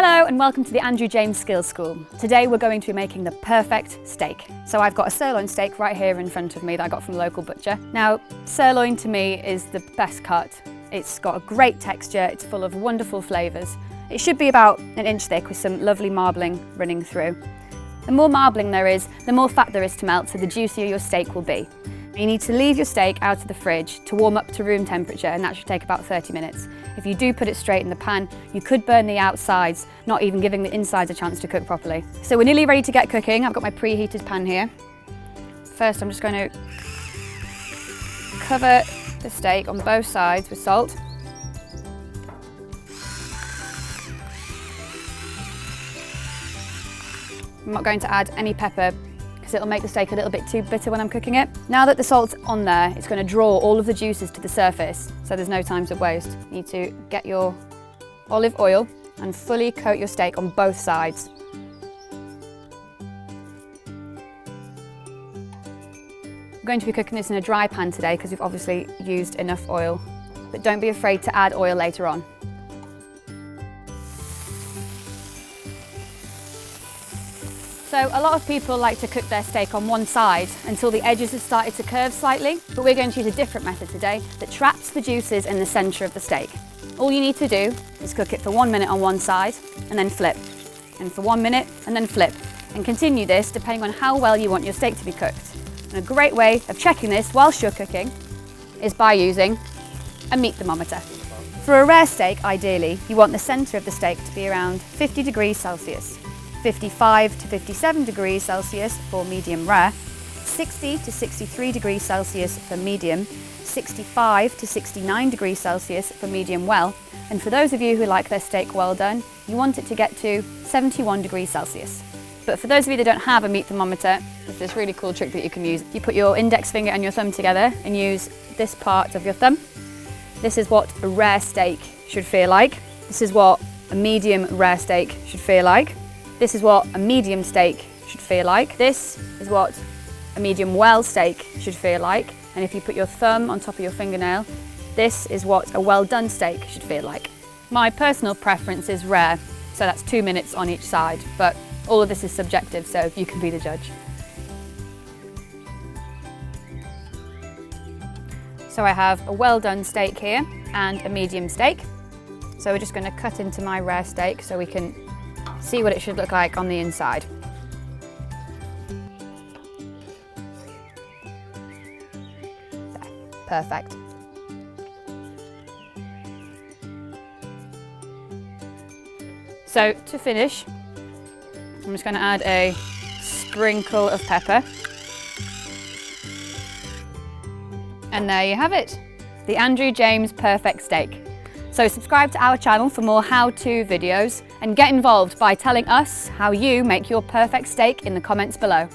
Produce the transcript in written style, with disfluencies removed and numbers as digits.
Hello and welcome to the Andrew James Skills School. Today we're going to be making the perfect steak. So I've got a sirloin steak right here in front of me that I got from the local butcher. Now, sirloin to me is the best cut. It's got a great texture, it's full of wonderful flavours. It should be about an inch thick with some lovely marbling running through. The more marbling there is, the more fat there is to melt, so the juicier your steak will be. You need to leave your steak out of the fridge to warm up to room temperature, and that should take about 30 minutes. If you do put it straight in the pan, you could burn the outsides, not even giving the insides a chance to cook properly. So we're nearly ready to get cooking. I've got my preheated pan here. First, I'm just going to cover the steak on both sides with salt. I'm not going to add any pepper because it'll make the steak a little bit too bitter when I'm cooking it. Now that the salt's on there, it's going to draw all of the juices to the surface, so there's no time to waste. You need to get your olive oil and fully coat your steak on both sides. I'm going to be cooking this in a dry pan today because we've obviously used enough oil, but don't be afraid to add oil later on. So a lot of people like to cook their steak on one side until the edges have started to curve slightly, but we're going to use a different method today that traps the juices in the centre of the steak. All you need to do is cook it for 1 minute on one side and then flip, and for 1 minute and then flip, and continue this depending on how well you want your steak to be cooked. And a great way of checking this whilst you're cooking is by using a meat thermometer. For a rare steak, ideally, you want the centre of the steak to be around 50 degrees Celsius. 55 to 57 degrees Celsius for medium rare, 60 to 63 degrees Celsius for medium, 65 to 69 degrees Celsius for medium well, and for those of you who like their steak well done, you want it to get to 71 degrees Celsius. But for those of you that don't have a meat thermometer, there's this really cool trick that you can use. You put your index finger and your thumb together and use this part of your thumb. This is what a rare steak should feel like. This is what a medium rare steak should feel like. This is what a medium steak should feel like. This is what a medium well steak should feel like. And if you put your thumb on top of your fingernail, this is what a well done steak should feel like. My personal preference is rare, so that's 2 minutes on each side, but all of this is subjective, so you can be the judge. So I have a well done steak here and a medium steak. So we're just going to cut into my rare steak so we can see what it should look like on the inside. There, perfect. So to finish, I'm just going to add a sprinkle of pepper. And there you have it, the Andrew James Perfect Steak. So subscribe to our channel for more how-to videos and get involved by telling us how you make your perfect steak in the comments below.